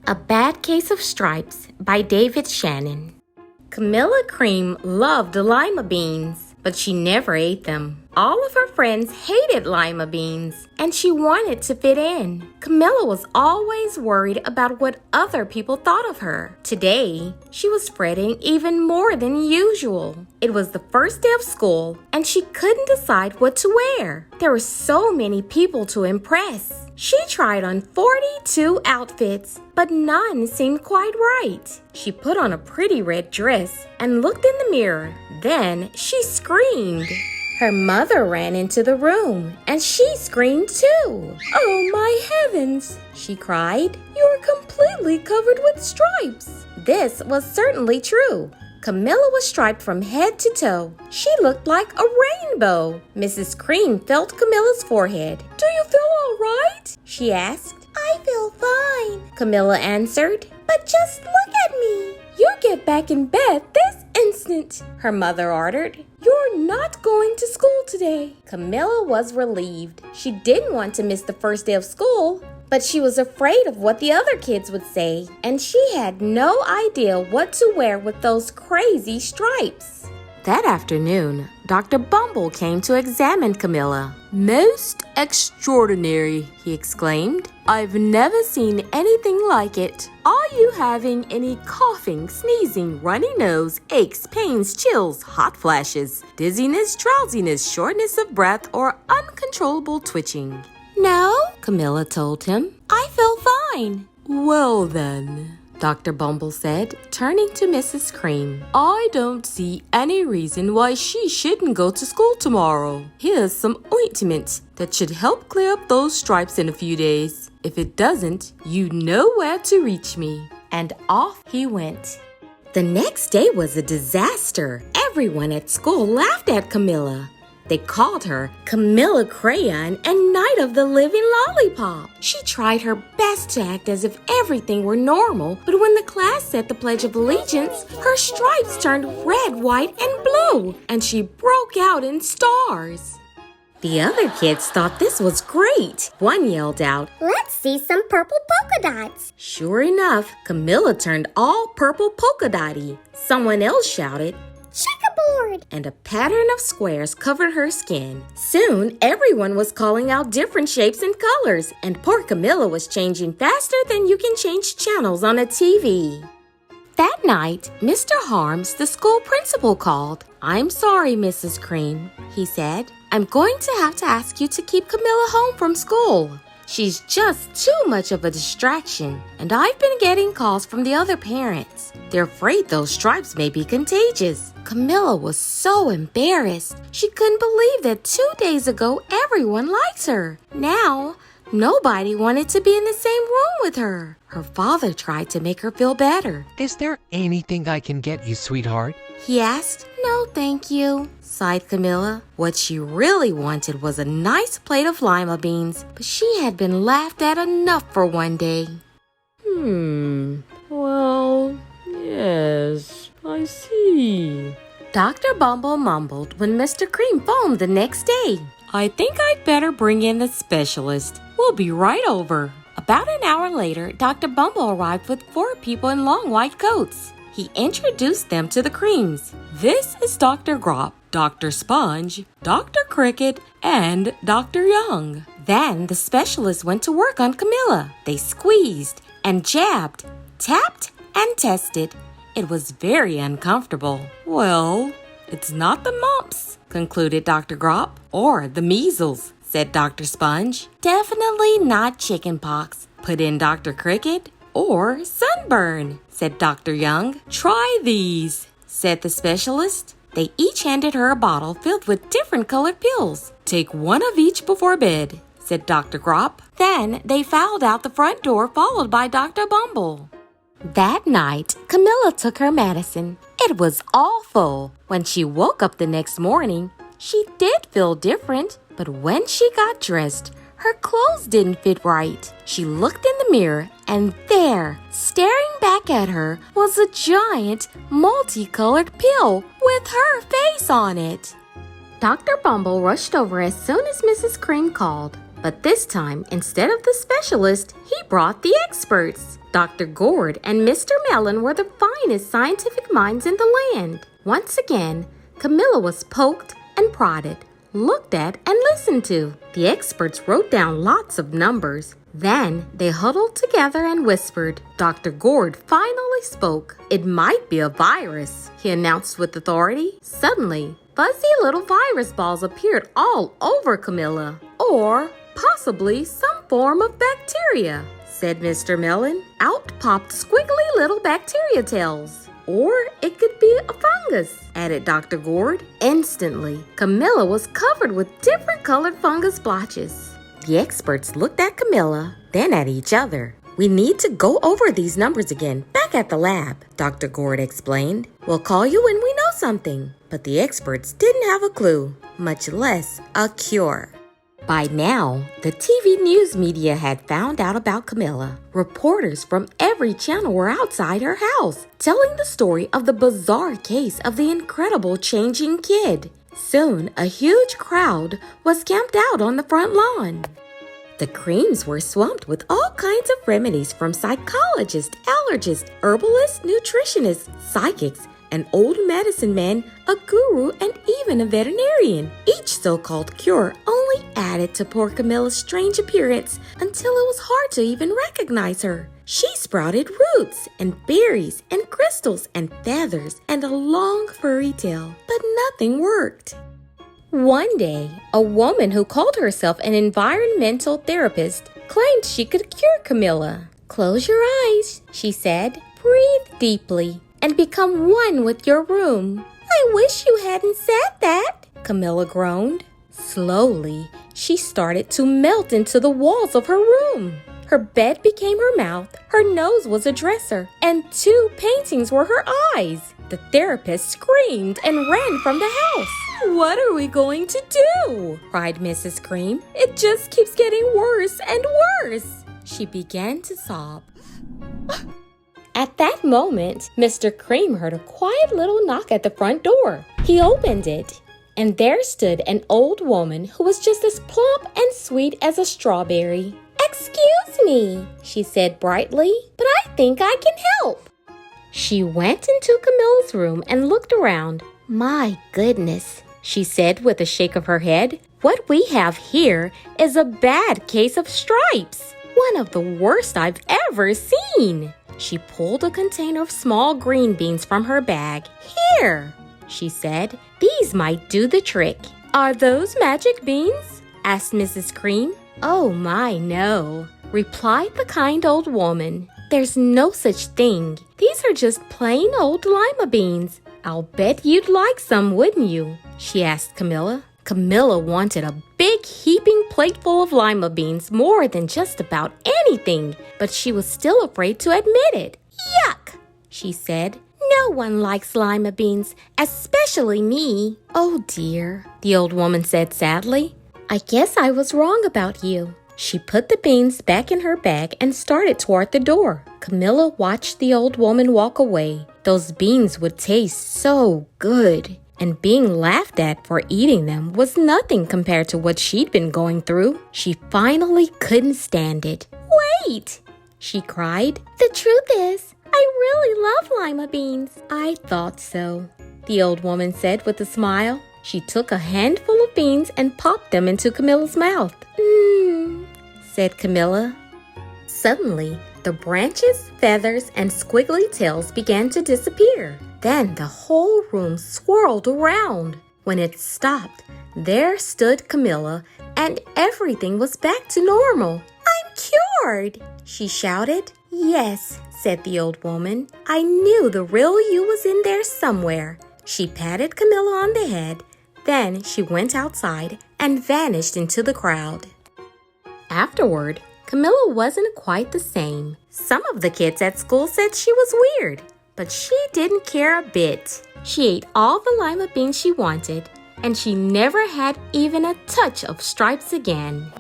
A Bad Case of Stripes by David Shannon. Camilla Cream loved lima beans, but she never ate them. All of her friends hated lima beans, and she wanted to fit in. Camilla was always worried about what other people thought of her. Today, she was fretting even more than usual. It was the first day of school, and she couldn't decide what to wear. There were so many people to impress. She tried on 42 outfits, but none seemed quite right. She put on a pretty red dress and looked in the mirror. Then she screamed. Her mother ran into the room, and she screamed too. "Oh my heavens!" she cried. "You're completely covered with stripes." This was certainly true. Camilla was striped from head to toe. She looked like a rainbow. Mrs. Cream felt Camilla's forehead. "Do you feel all right?" she asked. "I feel fine," Camilla answered. "But just look at me." "You get back in bed this instant," her mother ordered. "You're not going to school today." Camilla was relieved. She didn't want to miss the first day of school, but she was afraid of what the other kids would say, and she had no idea what to wear with those crazy stripes. That afternoon, Dr. Bumble came to examine Camilla. "Most extraordinary," he exclaimed. "I've never seen anything like it. Are you having any coughing, sneezing, runny nose, aches, pains, chills, hot flashes, dizziness, drowsiness, shortness of breath, or uncontrollable twitching?" "No," Camilla told him. "I feel fine." "Well then," Dr. Bumble said, turning to Mrs. Cream, "I don't see any reason why she shouldn't go to school tomorrow. Here's some ointment that should help clear up those stripes in a few days. If it doesn't, you know where to reach me." And off he went. The next day was a disaster. Everyone at school laughed at Camilla. They called her Camilla Crayon and Night of the Living Lollipop. She tried her best to act as if everything were normal, but when the class said the Pledge of Allegiance, her stripes turned red, white, and blue, and she broke out in stars. The other kids thought this was great. One yelled out, "Let's see some purple polka dots." Sure enough, Camilla turned all purple polka dotty. Someone else shouted, "Checkerboard!" and a pattern of squares covered her skin. Soon, everyone was calling out different shapes and colors, and poor Camilla was changing faster than you can change channels on a TV. That night, Mr. Harms, the school principal, called. "I'm sorry, Mrs. Cream," he said. "I'm going to have to ask you to keep Camilla home from school. She's just too much of a distraction, and I've been getting calls from the other parents. They're afraid those stripes may be contagious." Camilla was so embarrassed. She couldn't believe that 2 days ago everyone liked her. Now, nobody wanted to be in the same room with her. Her father tried to make her feel better. "Is there anything I can get you, sweetheart?" he asked. "No, thank you," sighed Camilla. What she really wanted was a nice plate of lima beans, but she had been laughed at enough for one day. Well, yes, I see," Dr. Bumble mumbled when Mr. Cream phoned the next day. "I think I'd better bring in the specialist. We'll be right over." About an hour later, Dr. Bumble arrived with 4 people in long white coats. He introduced them to the Creams. "This is Dr. Grop, Dr. Sponge, Dr. Cricket, and Dr. Young." Then the specialist went to work on Camilla. They squeezed and jabbed, tapped and tested. It was very uncomfortable. "Well, it's not the mumps," concluded Dr. Grop. "Or the measles," said Dr. Sponge. "Definitely not chickenpox," put in Dr. Cricket. "Or sunburn," said Dr. Young. "Try these," said the specialist. They each handed her a bottle filled with different colored pills. "Take one of each before bed," said Dr. Grop. Then they filed out the front door, followed by Dr. Bumble. That night, Camilla took her medicine. It was awful. When she woke up the next morning, she did feel different, but when she got dressed, her clothes didn't fit right. She looked in the mirror, and there, staring back at her, was a giant, multicolored pill with her face on it. Dr. Bumble rushed over as soon as Mrs. Cream called. But this time, instead of the specialist, he brought the experts. Dr. Gourd and Mr. Mellon were the finest scientific minds in the land. Once again, Camilla was poked and prodded, looked at and listened to. The experts wrote down lots of numbers. Then they huddled together and whispered. Dr. Gourd finally spoke. "It might be a virus," he announced with authority. Suddenly, fuzzy little virus balls appeared all over Camilla. "Or possibly some form of bacteria," said Mr. Mellon. Out popped squiggly little bacteria tails. "Or it could be a fungus," added Dr. Gourd. Instantly, Camilla was covered with different colored fungus blotches. The experts looked at Camilla, then at each other. "We need to go over these numbers again, back at the lab," Dr. Gourd explained. "We'll call you when we know something." But the experts didn't have a clue, much less a cure. By now, the TV news media had found out about Camilla. Reporters from every channel were outside her house, telling the story of the bizarre case of the incredible changing kid. Soon, a huge crowd was camped out on the front lawn. The Creams were swamped with all kinds of remedies from psychologists, allergists, herbalists, nutritionists, psychics, an old medicine man, a guru, and even a veterinarian. Each so-called cure only added to poor Camilla's strange appearance until it was hard to even recognize her. She sprouted roots and berries and crystals and feathers and a long furry tail, but nothing worked. One day, a woman who called herself an environmental therapist claimed she could cure Camilla. "Close your eyes," she said. "Breathe deeply and become one with your room." "I wish you hadn't said that," Camilla groaned. Slowly, she started to melt into the walls of her room. Her bed became her mouth, her nose was a dresser, and 2 paintings were her eyes. The therapist screamed and ran from the house. "What are we going to do?" cried Mrs. Cream. "It just keeps getting worse and worse." She began to sob. At that moment, Mr. Cream heard a quiet little knock at the front door. He opened it, and there stood an old woman who was just as plump and sweet as a strawberry. "Excuse me," she said brightly, "but I think I can help." She went into Camilla's room and looked around. "My goodness," she said with a shake of her head. "What we have here is a bad case of stripes. One of the worst I've ever seen." She pulled a container of small green beans from her bag. "Here," she said. "These might do the trick." "Are those magic beans?" asked Mrs. Cream. "Oh my, no," replied the kind old woman. "There's no such thing. These are just plain old lima beans. I'll bet you'd like some, wouldn't you?" she asked Camilla. Camilla wanted a big heaping plateful of lima beans more than just about anything, but she was still afraid to admit it. "Yuck," she said. "No one likes lima beans, especially me." "Oh dear," the old woman said sadly. "I guess I was wrong about you." She put the beans back in her bag and started toward the door. Camilla watched the old woman walk away. Those beans would taste so good, and being laughed at for eating them was nothing compared to what she'd been going through. She finally couldn't stand it. "Wait!" she cried. "The truth is, I really love lima beans." "I thought so," the old woman said with a smile. She took a handful of beans and popped them into Camilla's mouth. "Mmm," said Camilla. Suddenly, the branches, feathers, and squiggly tails began to disappear. Then the whole room swirled around. When it stopped, there stood Camilla, and everything was back to normal. "I'm cured," she shouted. "Yes," said the old woman. "I knew the real you was in there somewhere." She patted Camilla on the head. Then she went outside and vanished into the crowd. Afterward, Camilla wasn't quite the same. Some of the kids at school said she was weird, but she didn't care a bit. She ate all the lima beans she wanted, and she never had even a touch of stripes again.